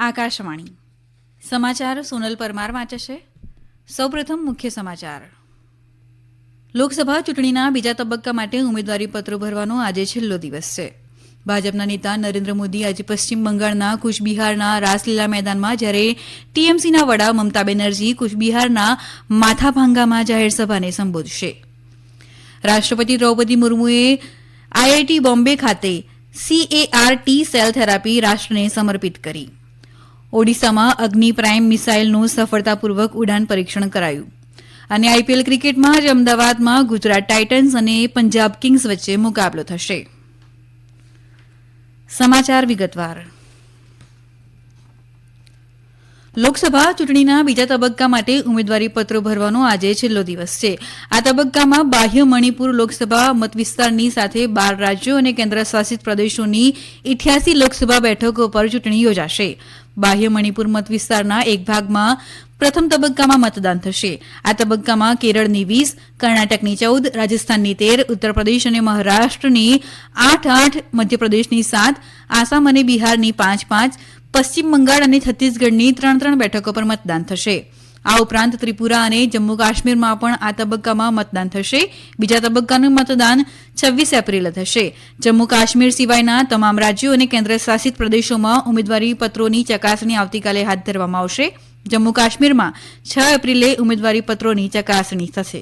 આકાશવાણી સમાચાર સોનલ પરમાર વાંચે છે. સૌપ્રથમ મુખ્ય સમાચાર. લોકસભા ચૂંટણીના બીજા તબક્કા માટે ઉમેદવારીપત્રો ભરવાનો આજે છેલ્લો દિવસ છે. ભાજપના નેતા નરેન્દ્ર મોદી આજે પશ્ચિમ બંગાળના કુચબિહારના રાસલીલા મેદાનમાં, જ્યારે ટીએમસીના વડા મમતા બેનર્જી કુચબિહારના માથાભાંગામાં જાહેરસભાને સંબોધશે. રાષ્ટ્રપતિ દ્રૌપદી મુર્મુએ આઈઆઈટી બોમ્બે ખાતે CAR-T સેલ થેરાપી રાષ્ટ્રને સમર્પિત કરી. ઓડિશામાં અગ્નિ પ્રાઇમ મિસાઇલનું સફળતાપૂર્વક ઉડાન પરીક્ષણ કરાયું. અને આઈપીએલ ક્રિકેટમાં આજે અમદાવાદમાં ગુજરાત ટાઇટન્સ અને પંજાબ કિંગ્સ વચ્ચે મુકાબલો થશે. સમાચાર વિગતવાર. લોકસભા ચૂંટણીના બીજા તબક્કા માટે ઉમેદવારીપત્રો ભરવાનો આજે છેલ્લો દિવસ છે. આ તબક્કામાં બાહ્ય મણિપુર લોકસભા મતવિસ્તારની સાથે 12 રાજ્યો અને કેન્દ્રશાસિત પ્રદેશોની 88 લોકસભા બેઠકો પર ચૂંટણી યોજાશે. બાહ્ય મણિપુર મતવિસ્તારના એક ભાગમાં પ્રથમ તબક્કામાં મતદાન થશે. આ તબક્કામાં કેરળની 20, કર્ણાટકની 14, રાજસ્થાનની 13, ઉત્તર પ્રદેશ અને મહારાષ્ટ્રની 8, મધ્યપ્રદેશની 7, આસામ અને બિહારની 5, પશ્ચિમ બંગાળ અને છત્તીસગઢની 3 બેઠકો પર મતદાન થશે. આ ઉપરાંત ત્રિપુરા અને જમ્મુ કાશ્મીરમાં પણ આ તબક્કામાં મતદાન થશે. બીજા તબક્કાનું મતદાન 26 એપ્રિલે થશે. જમ્મુ કાશ્મીર સિવાયના તમામ રાજ્યો અને કેન્દ્રશાસિત પ્રદેશોમાં ઉમેદવારી પત્રોની ચકાસણી આવતીકાલે હાથ ધરવામાં આવશે. જમ્મુ કાશ્મીરમાં 6 એપ્રિલે ઉમેદવારી પત્રોની ચકાસણી થશે.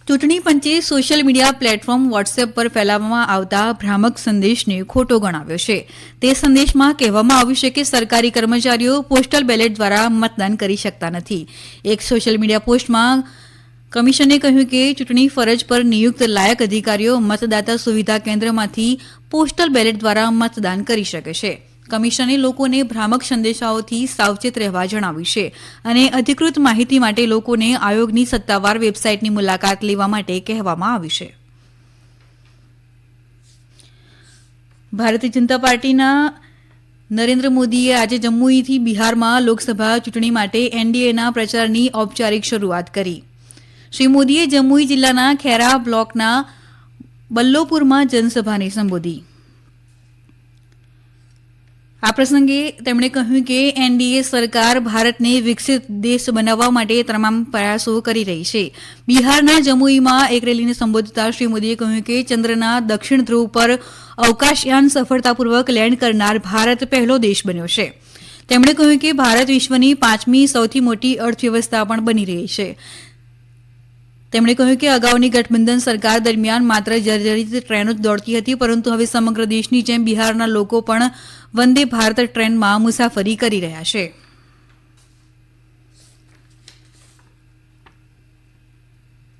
ચૂંટણી પંચે સોશિયલ મીડિયા પ્લેટફોર્મ વોટ્સએપ પર ફેલાવવામાં આવતા ભ્રામક સંદેશને ખોટો ગણાવ્યો છે. તે સંદેશમાં કહેવામાં આવ્યું છે કે સરકારી કર્મચારીઓ પોસ્ટલ બેલેટ દ્વારા મતદાન કરી શકતા નથી. એક સોશિયલ મીડિયા પોસ્ટમાં કમિશને કહ્યું કે ચૂંટણી ફરજ પર નિયુક્ત લાયક અધિકારીઓ મતદાતા સુવિધા કેન્દ્રમાંથી પોસ્ટલ બેલેટ દ્વારા મતદાન કરી શકે છે. કમિશને લોકોને ભ્રામક સંદેશાઓથી સાવચેત રહેવા જણાવ્યું છે અને અધિકૃત માહિતી માટે લોકોને આયોગની સત્તાવાર વેબસાઇટની મુલાકાત લેવા માટે કહેવામાં આવ્યું છે. ભારતીય જનતા પાર્ટીના નરેન્દ્ર મોદીએ આજે જમ્મુથી બિહારમાં લોકસભા ચૂંટણી માટે એનડીએના પ્રચારની ઔપચારિક શરૂઆત કરી. શ્રી મોદીએ જમ્મુઈ જિલ્લાના ખેરા બ્લોકના બલ્લોપુરમાં જનસભાને સંબોધી. આ પ્રસંગે તેમણે કહ્યું કે એનડીએ સરકાર ભારતને વિકસિત દેશ બનાવવા માટે તમામ પ્રયાસો કરી રહી છે. બિહારના જમુઈમાં એક રેલીને સંબોધતા શ્રી મોદીએ કહ્યું કે ચંદ્રના દક્ષિણ ધ્રુવ પર અવકાશયાન સફળતાપૂર્વક લેન્ડ કરનાર ભારત પહેલો દેશ બન્યો છે. તેમણે કહ્યું કે ભારત વિશ્વની 5મી સૌથી મોટી અર્થવ્યવસ્થા પણ બની રહી છે. તેમણે કહ્યું કે અગાઉની ગઠબંધન સરકાર દરમિયાન માત્ર જર્જરિત ટ્રેનો જ દોડતી હતી, પરંતુ હવે સમગ્ર દેશની જેમ બિહારના લોકો પણ વંદે ભારત ટ્રેનમાં મુસાફરી કરી રહ્યા છે.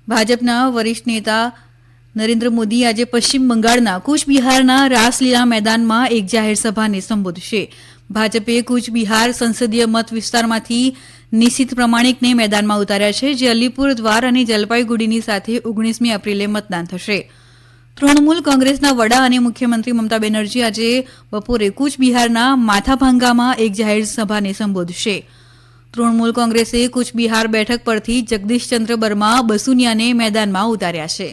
ભાજપના વરિષ્ઠ નેતા નરેન્દ્ર મોદી આજે પશ્ચિમ બંગાળના કુચબિહારના રાસલીલા મેદાનમાં એક જાહેર સભાને સંબોધશે. ભાજપે કુચબિહાર સંસદીય મત વિસ્તારમાંથી નિશિત પ્રમાણિકને મેદાનમાં ઉતાર્યા છે, જે અલીપુર દ્વાર અને જલપાઈગુડીની સાથે 19મી એપ્રિલે મતદાન થશે. તૃણમૂલ કોંગ્રેસના વડા અને મુખ્યમંત્રી મમતા બેનર્જી આજે બપોરે કુચબિહારના માથાભાંગામાં એક જાહેર સભાને સંબોધશે. તૃણમૂલ કોંગ્રેસે કુચબિહાર બેઠક પરથી જગદીશચંદ્ર બર્મા બસુનિયાને મેદાનમાં ઉતાર્યા છે.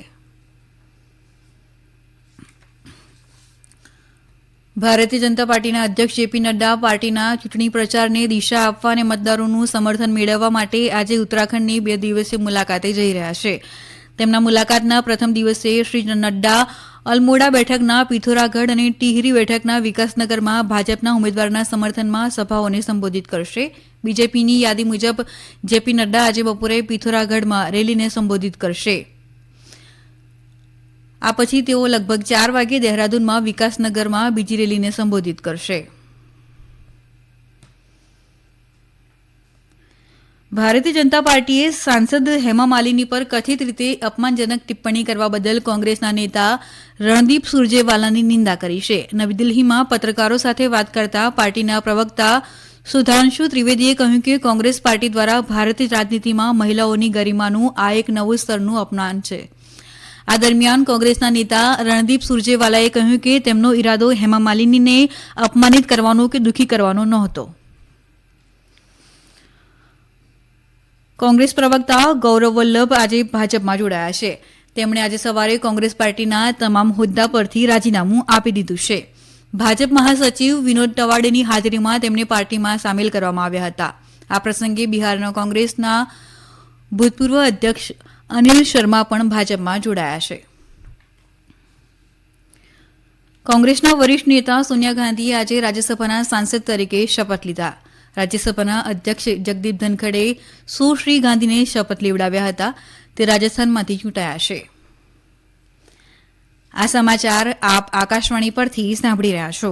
ભારતીય જનતા પાર્ટીના અધ્યક્ષ જેપી નડ્ડા પાર્ટીના ચૂંટણી પ્રચારને દિશા આપવા અને મતદારોનું સમર્થન મેળવવા માટે આજે ઉત્તરાખંડની 2 દિવસીય મુલાકાતે જઈ રહ્યા છે. તેમના મુલાકાતના પ્રથમ દિવસે શ્રી નડ્ડા અલમોડા બેઠકના પિથોરાગઢ અને ટિહરી બેઠકના વિકાસનગરમાં ભાજપના ઉમેદવારના સમર્થનમાં સભાઓને સંબોધિત કરશે. બીજેપીની યાદી મુજબ જેપી નડ્ડા આજે બપોરે પિથોરાગઢમાં રેલીને સંબોધિત કરશે. આ પછી તેઓ લગભગ 4 વાગે દહેરાદૂનમાં વિકાસનગરમાં બીજી રેલીને સંબોધિત કરશે. ભારતીય જનતા પાર્ટીએ સાંસદ હેમા માલિની પર કથિત રીતે અપમાનજનક ટિપ્પણી કરવા બદલ કોંગ્રેસના નેતા રણદીપ સુરજેવાલાની નિંદા કરી છે. નવી દિલ્હીમાં પત્રકારો સાથે વાત કરતા પાર્ટીના પ્રવક્તા સુધાંશુ ત્રિવેદીએ કહ્યું કે કોંગ્રેસ પાર્ટી દ્વારા ભારતીય રાજનીતિમાં મહિલાઓની ગરિમાનું આ એક નવું સ્તરનું અપમાન છે. આ દરમિયાન કોંગ્રેસના નેતા રણદીપ સુરજેવાલાએ કહ્યું કે તેમનો ઇરાદો હેમા માલિનીને અપમાનિત કરવાનો કે દુઃખી કરવાનો નહોતો. કોંગ્રેસ પ્રવક્તા ગૌરવ વલ્લભ આજે ભાજપમાં જોડાયા છે. તેમણે આજે સવારે કોંગ્રેસ પાર્ટીના તમામ હોદ્દા પરથી રાજીનામું આપી દીધું છે. ભાજપ મહાસચિવ વિનોદ તવાડેની હાજરીમાં તેમને પાર્ટીમાં સામેલ કરવામાં આવ્યા હતા. આ પ્રસંગે બિહારના કોંગ્રેસના ભૂતપૂર્વ અધ્યક્ષ અનિલ શર્મા પણ ભાજપમાં જોડાયા છે. કોંગ્રેસના વરિષ્ઠ નેતા સોનિયા ગાંધીએ આજે રાજ્યસભાના સાંસદ તરીકે શપથ લીધા. રાજ્યસભાના અધ્યક્ષ જગદીપ ધનખડે સુશ્રી ગાંધીને શપથ લેવડાવ્યા હતા. તે રાજસ્થાનમાંથી ચૂંટાયા છે. આ સમાચાર આપ આકાશવાણી પરથી સાંભળી રહ્યા છો.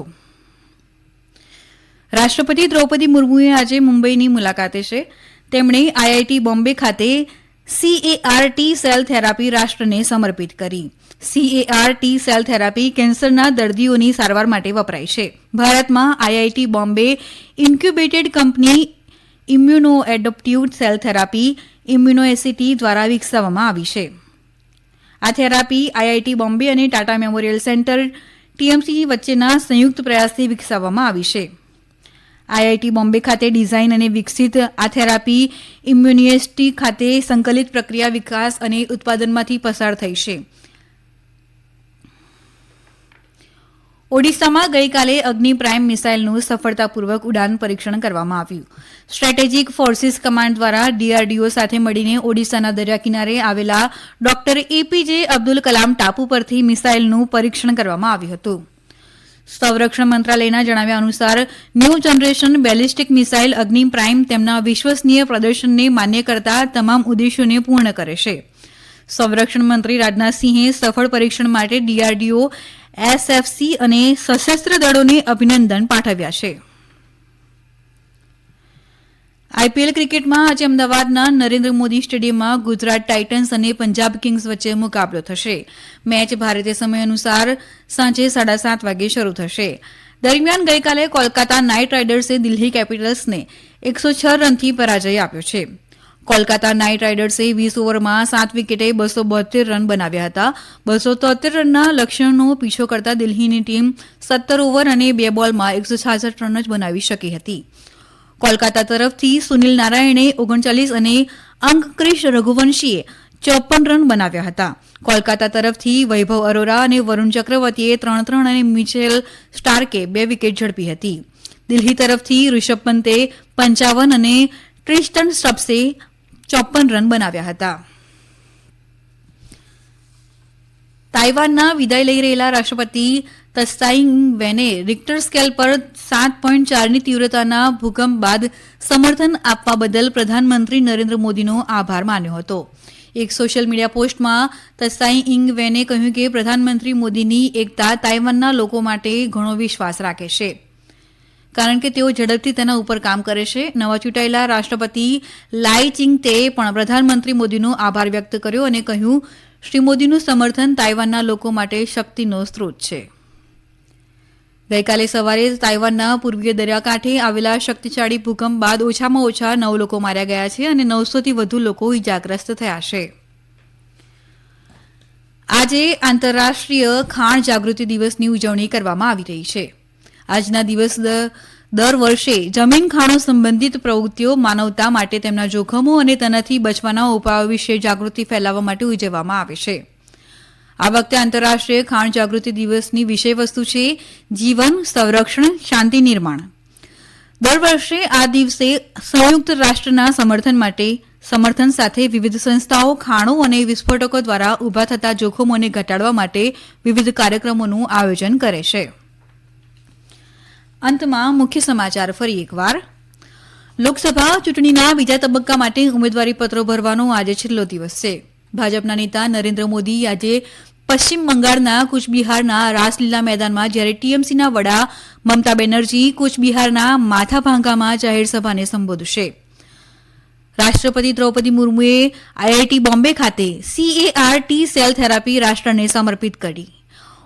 રાષ્ટ્રપતિ દ્રૌપદી મુર્મુએ આજે મુંબઈની મુલાકાતે છે. તેમણે આઈઆઈટી બોમ્બે ખાતે CAR-T સેલ થેરાપી રાષ્ટ્રને સમર્પિત કરી. CAR-T સેલ થેરાપી કેન્સરના દર્દીઓની સારવાર માટે વપરાય છે. ભારતમાં IIT Bombay incubated company immuno adoptive cell therapy ImmunoACT દ્વારા વિકસાવવામાં આવી છે. આ થેરાપી આઈઆઈટી બોમ્બે અને ટાટા મેમોરિયલ સેન્ટર TMC વચ્ચેના સંયુક્ત પ્રયાસથી વિકસાવવામાં આવી છે. આઈઆઈટી બોમ્બે ખાતે ડિઝાઇન અને વિકસિત આ થેરાપી ઇમ્યુનિએસિટી ખાતે સંકલિત પ્રક્રિયા વિકાસ અને ઉત્પાદનમાંથી પસાર થઈ છે. ઓડિશામાં ગઈકાલે અગ્નિ પ્રાઇમ મિસાઇલનું સફળતાપૂર્વક ઉડાન પરીક્ષણ કરવામાં આવ્યું. સ્ટ્રેટેજિક ફોર્સિસ કમાન્ડ દ્વારા DRDO સાથે મળીને ઓડિશાના દરિયા કિનારે આવેલા ડોક્ટર APJ અબ્દુલ કલામ ટાપુ પરથી મિસાઇલનું પરીક્ષણ કરવામાં આવ્યું હતું. સંરક્ષણ મંત્રાલયના જણાવ્યા અનુસાર ન્યૂ જનરેશન બેલિસ્ટિક મિસાઇલ અગ્નિ પ્રાઇમ તેમના વિશ્વસનીય પ્રદર્શનને માન્ય કરતા તમામ ઉદ્દેશોને પૂર્ણ કરે છે. સંરક્ષણ મંત્રી રાજનાથસિંહે સફળ પરીક્ષણ માટે DRDO, SFC અને સશસ્ત્ર દળોને અભિનંદન પાઠવ્યા છે. IPL ક્રિકેટમાં આજે અમદાવાદના નરેન્દ્ર મોદી સ્ટેડિયમમાં ગુજરાત ટાઇટન્સ અને પંજાબ કિંગ્સ વચ્ચે મુકાબલો થશે. મેચ ભારતીય સમય અનુસાર સાંજે 7:30 વાગે શરૂ થશે. દરમિયાન ગઈકાલે કોલકાતા નાઇટ રાઇડર્સે દિલ્હી કેપિટલ્સને 106 રનથી પરાજય આપ્યો છે. કોલકાતા નાઇટ રાઇડર્સે 20 ઓવરમાં 7 વિકેટે 272 રન બનાવ્યા હતા. 273 રનના લક્ષ્યનો પીછો કરતા દિલ્હીની ટીમ 17 ઓવર અને 2 બોલમાં 166 રન જ બનાવી શકી હતી. કોલકાતા તરફથી સુનિલ નારાયણે 39 અને અંકક્રિશ રઘુવંશીએ 54 રન બનાવ્યા હતા. કોલકાતા તરફથી વૈભવ અરોરા અને વરુણ ચક્રવર્તીએ 3-3 અને મિચેલ સ્ટાર્કે 2 વિકેટ ઝડપી હતી. દિલ્હી તરફથી ઋષભ પંતે 55 અને ટ્રિસ્ટન સ્ટબ્સે 54 રન બનાવ્યા હતા. તાઇવાનના વિદાય લઈ રહેલા રાષ્ટ્રપતિ તત્સાઈ ઇંગ-વેને રિક્ટર સ્કેલ પર 7.4ની તીવ્રતાના ભૂકંપ બાદ સમર્થન આપવા બદલ પ્રધાનમંત્રી નરેન્દ્ર મોદીનો આભાર માન્યો હતો. એક સોશિયલ મીડિયા પોસ્ટમાં તત્સાઈ ઇંગ-વેને કહ્યું કે પ્રધાનમંત્રી મોદીની એકતા તાઇવાનના લોકો માટે ઘણો વિશ્વાસ રાખે છે, કારણ કે તેઓ ઝડપથી તેના ઉપર કામ કરે છે. નવા ચૂંટાયેલા રાષ્ટ્રપતિ લાઈ ચિંગ-તેએ પણ પ્રધાનમંત્રી મોદીનો આભાર વ્યક્ત કર્યો અને કહ્યું, શ્રી મોદીનું સમર્થન તાઇવાનના લોકો માટે શક્તિનો સ્ત્રોત છે. ગઈકાલે સવારે તાઇવાનના પૂર્વીય દરિયાકાંઠે આવેલા શક્તિશાળી ભૂકંપ બાદ ઓછામાં ઓછા 9 લોકો માર્યા ગયા છે અને 900થી વધુ લોકો ઇજાગ્રસ્ત થયા છે. આજે આંતરરાષ્ટ્રીય ખાણ જાગૃતિ દિવસની ઉજવણી કરવામાં આવી રહી છે. આજના દિવસ દર વર્ષે જમીન ખાણો સંબંધિત પ્રવૃત્તિઓ માનવતા માટે તેમના જોખમો અને તેનાથી બચવાના ઉપાયો વિશે જાગૃતિ ફેલાવવા માટે ઉજવવામાં આવે છે. આ વખતે આંતરરાષ્ટ્રીય ખાણ જાગૃતિ દિવસની વિષયવસ્તુ છે જીવન, સંરક્ષણ, શાંતિ નિર્માણ. દર વર્ષે આ દિવસે સંયુક્ત રાષ્ટ્રના સમર્થન સાથે વિવિધ સંસ્થાઓ ખાણો અને વિસ્ફોટકો દ્વારા ઊભા થતા જોખમોને ઘટાડવા માટે વિવિધ કાર્યક્રમોનું આયોજન કરે છે. અંતમાં મુખ્ય સમાચાર ફરી એકવાર. લોકસભા ચૂંટણીના બીજા તબક્કા માટે ઉમેદવારીપત્રો ભરવાનો આજે છેલ્લો દિવસ છે. ભાજપના નેતા નરેન્દ્ર મોદી આજે પશ્ચિમ બંગાળના કુચબિહારના રાસલીલા મેદાનમાં, જ્યારે TMCના વડા મમતા બેનર્જી કુચબિહારના માથાભાંગામાં જાહેર સભાને સંબોધશે. રાષ્ટ્રપતિ દ્રૌપદી મુર્મુએ આઈઆઈટી બોમ્બે ખાતે CAR-T સેલ થેરાપી રાષ્ટ્રને સમર્પિત કરી.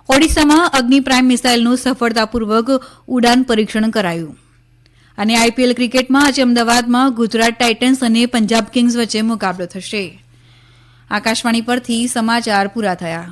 ઓડિશામાં અગ્નિ પ્રાઇમ મિસાઇલનું સફળતાપૂર્વક ઉડાન પરીક્ષણ કરાયું. અને IPL ક્રિકેટમાં આજે અમદાવાદમાં ગુજરાત ટાઇટન્સ અને પંજાબ કિંગ્સ વચ્ચે મુકાબલો થશે. આકાશવાણી પરથી સમાચાર પૂરા થયા.